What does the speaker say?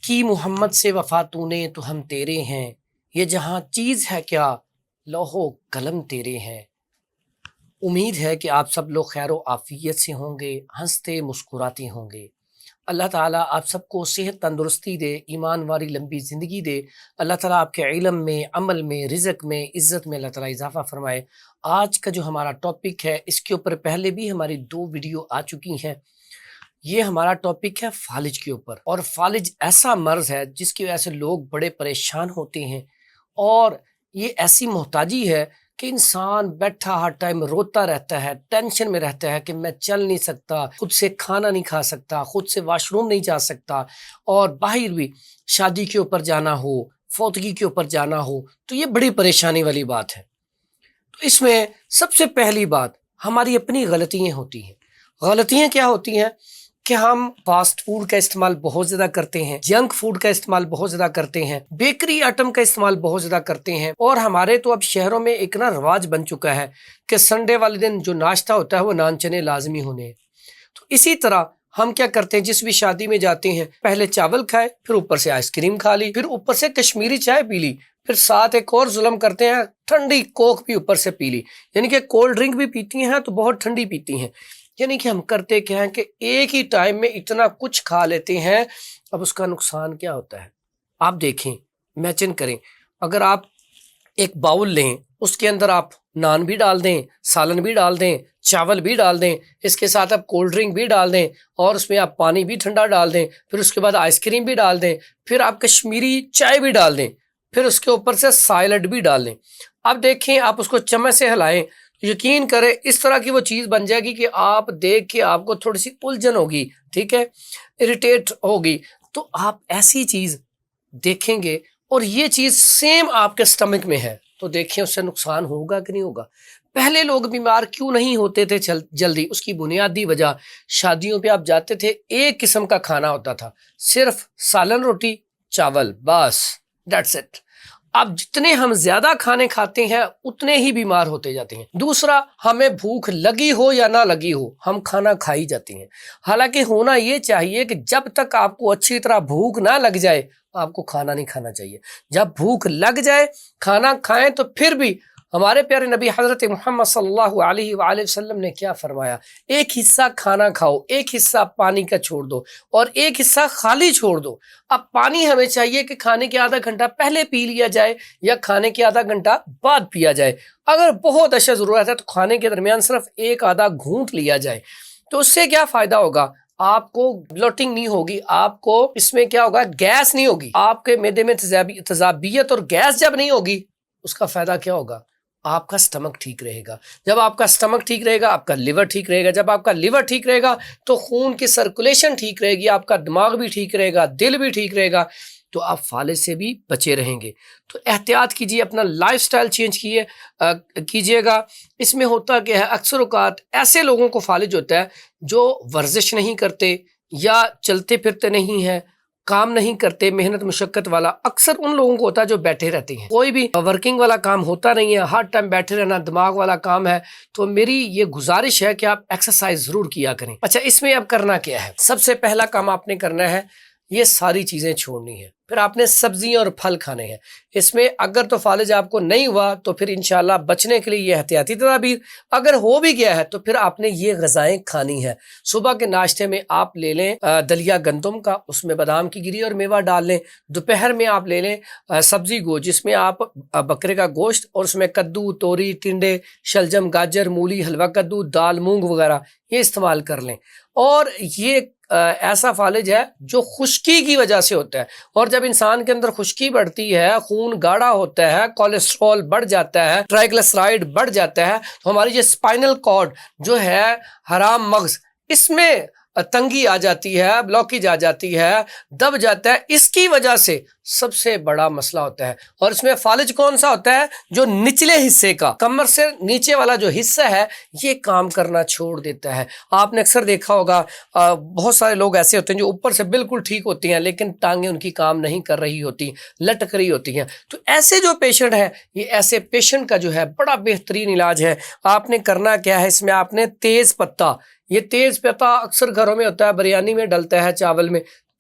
کی محمد سے وفا تو نے تو ہم تیرے ہیں، یہ جہاں چیز ہے کیا لوح و قلم تیرے ہیں۔ امید ہے کہ آپ سب لوگ خیر و عافیت سے ہوں گے، ہنستے مسکراتے ہوں گے۔ اللہ تعالیٰ آپ سب کو صحت تندرستی دے، ایمان والی لمبی زندگی دے۔ اللہ تعالیٰ آپ کے علم میں، عمل میں، رزق میں، عزت میں اللہ تعالیٰ اضافہ فرمائے۔ آج کا جو ہمارا ٹاپک ہے، اس کے اوپر پہلے بھی ہماری 2 ویڈیو آ چکی ہیں۔ یہ ہمارا ٹاپک ہے فالج کے اوپر، اور فالج ایسا مرض ہے جس کی وجہ سے لوگ بڑے پریشان ہوتے ہیں، اور یہ ایسی محتاجی ہے کہ انسان بیٹھا ہر ٹائم روتا رہتا ہے، ٹینشن میں رہتا ہے کہ میں چل نہیں سکتا، خود سے کھانا نہیں کھا سکتا، خود سے واش روم نہیں جا سکتا، اور باہر بھی شادی کے اوپر جانا ہو، فوتگی کے اوپر جانا ہو تو یہ بڑی پریشانی والی بات ہے۔ تو اس میں سب سے پہلی بات ہماری اپنی غلطیاں ہوتی ہیں۔ غلطیاں کیا ہوتی ہیں کہ ہم فاسٹ فوڈ کا استعمال بہت زیادہ کرتے ہیں، جنک فوڈ کا استعمال بہت زیادہ کرتے ہیں، بیکری آئٹم کا استعمال بہت زیادہ کرتے ہیں، اور ہمارے تو اب شہروں میں ایک رواج بن چکا ہے کہ سنڈے والے دن جو ناشتہ ہوتا ہے وہ نان چنے لازمی ہونے ہیں۔ تو اسی طرح ہم کیا کرتے ہیں، جس بھی شادی میں جاتے ہیں پہلے چاول کھائے، پھر اوپر سے آئس کریم کھا لی، پھر اوپر سے کشمیری چائے پی لی، پھر ساتھ ایک اور ظلم کرتے ہیں، ٹھنڈی کوک بھی اوپر سے پی لی، یعنی کہ کولڈ ڈرنک بھی پیتی ہیں تو بہت ٹھنڈی پیتی ہیں۔ یعنی کہ ہم کرتے کیا ہیں کہ ایک ہی ٹائم میں اتنا کچھ کھا لیتے ہیں۔ اب اس کا نقصان کیا ہوتا ہے آپ دیکھیں، امیجن کریں، اگر آپ ایک باؤل لیں، اس کے اندر آپ نان بھی ڈال دیں، سالن بھی ڈال دیں، چاول بھی ڈال دیں، اس کے ساتھ آپ کولڈ ڈرنک بھی ڈال دیں، اور اس میں آپ پانی بھی ٹھنڈا ڈال دیں، پھر اس کے بعد آئس کریم بھی ڈال دیں، پھر آپ کشمیری چائے بھی ڈال دیں، پھر اس کے اوپر سے سیلڈ بھی ڈال دیں۔ اب دیکھیں، آپ اس کو چمچ سے ہلائیں، یقین کریں اس طرح کی وہ چیز بن جائے گی کہ آپ دیکھ کے آپ کو تھوڑی سی الجھن ہوگی، ٹھیک ہے، اریٹیٹ ہوگی۔ تو آپ ایسی چیز دیکھیں گے اور یہ چیز سیم آپ کے سٹمک میں ہے تو دیکھیں اس سے نقصان ہوگا کہ نہیں ہوگا۔ پہلے لوگ بیمار کیوں نہیں ہوتے تھے جلدی؟ اس کی بنیادی وجہ، شادیوں پہ آپ جاتے تھے، ایک قسم کا کھانا ہوتا تھا، صرف سالن روٹی چاول، بس دیٹس اٹ۔ اب جتنے ہم زیادہ کھانے کھاتے ہیں اتنے ہی بیمار ہوتے جاتے ہیں۔ دوسرا، ہمیں بھوک لگی ہو یا نہ لگی ہو، ہم کھانا کھائی جاتے ہیں۔ حالانکہ ہونا یہ چاہیے کہ جب تک آپ کو اچھی طرح بھوک نہ لگ جائے آپ کو کھانا نہیں کھانا چاہیے۔ جب بھوک لگ جائے کھانا کھائیں۔ تو پھر بھی ہمارے پیارے نبی حضرت محمد صلی اللہ علیہ وآلہ وسلم نے کیا فرمایا، ایک حصہ کھانا کھاؤ، ایک حصہ پانی کا چھوڑ دو، اور ایک حصہ خالی چھوڑ دو۔ اب پانی ہمیں چاہیے کہ کھانے کے آدھا گھنٹہ پہلے پی لیا جائے یا کھانے کے آدھا گھنٹہ بعد پیا جائے۔ اگر بہت اشد ضرورت ہے تو کھانے کے درمیان صرف ایک آدھا گھونٹ لیا جائے۔ تو اس سے کیا فائدہ ہوگا؟ آپ کو بلوٹنگ نہیں ہوگی، آپ کو اس میں کیا ہوگا، گیس نہیں ہوگی، آپ کے معدے میں تیزابیت اور گیس جب نہیں ہوگی، اس کا فائدہ کیا ہوگا؟ آپ کا سٹمک ٹھیک رہے گا۔ جب آپ کا سٹمک ٹھیک رہے گا آپ کا لیور ٹھیک رہے گا، جب آپ کا لیور ٹھیک رہے گا تو خون کی سرکولیشن ٹھیک رہے گی، آپ کا دماغ بھی ٹھیک رہے گا، دل بھی ٹھیک رہے گا، تو آپ فالج سے بھی بچے رہیں گے۔ تو احتیاط کیجیے، اپنا لائف سٹائل چینج کیجیے گا۔ اس میں ہوتا کہ ہے اکثر اوقات ایسے لوگوں کو فالج ہوتا ہے جو ورزش نہیں کرتے یا چلتے پھرتے نہیں ہیں، کام نہیں کرتے محنت مشقت والا، اکثر ان لوگوں کو ہوتا ہے جو بیٹھے رہتے ہیں، کوئی بھی ورکنگ والا کام ہوتا نہیں ہے، ہر ٹائم بیٹھے رہنا دماغ والا کام ہے۔ تو میری یہ گزارش ہے کہ آپ ایکسرسائز ضرور کیا کریں۔ اچھا، اس میں اب کرنا کیا ہے؟ سب سے پہلا کام آپ نے کرنا ہے، یہ ساری چیزیں چھوڑنی ہے۔ پھر آپ نے سبزیاں اور پھل کھانے ہیں۔ اس میں اگر تو فالج آپ کو نہیں ہوا تو پھر انشاءاللہ بچنے کے لیے یہ احتیاطی تدابیر، اگر ہو بھی گیا ہے تو پھر آپ نے یہ غذائیں کھانی ہے۔ صبح کے ناشتے میں آپ لے لیں دلیا گندم کا، اس میں بادام کی گری اور میوہ ڈال لیں۔ دوپہر میں آپ لے لیں سبزی گوشت، جس میں آپ بکرے کا گوشت اور اس میں کدو، توری، ٹنڈے، شلجم، گاجر، مولی، حلوہ کدو، دال، مونگ وغیرہ یہ استعمال کر لیں۔ اور یہ ایسا فالج ہے جو خشکی کی وجہ سے ہوتا ہے، اور جب انسان کے اندر خشکی بڑھتی ہے، خون گاڑھا ہوتا ہے، کولیسٹرول بڑھ جاتا ہے، ٹرائیگلیسرائڈ بڑھ جاتا ہے، تو ہماری یہ اسپائنل کارڈ جو ہے، حرام مغز، اس میں تنگی آ جاتی ہے، بلاکیج آ جاتی ہے، دب جاتا ہے۔ اس کی وجہ سے سب سے بڑا مسئلہ ہوتا ہے۔ اور اس میں فالج کون سا ہوتا ہے؟ جو نچلے حصے کا، کمر سے نیچے والا جو حصہ ہے یہ کام کرنا چھوڑ دیتا ہے۔ آپ نے اکثر دیکھا ہوگا بہت سارے لوگ ایسے ہوتے ہیں جو اوپر سے بالکل ٹھیک ہوتی ہیں لیکن ٹانگیں ان کی کام نہیں کر رہی ہوتی، لٹک رہی ہوتی ہیں۔ تو ایسے جو پیشنٹ ہے، یہ ایسے پیشنٹ کا جو ہے بڑا بہترین علاج ہے۔ آپ نے کرنا کیا ہے، اس میں آپ نے تیز پتہ، یہ تیز پتہ اکثر گھروں میں ہوتا ہے، بریانی میں ڈلتا ہے، چاول میں،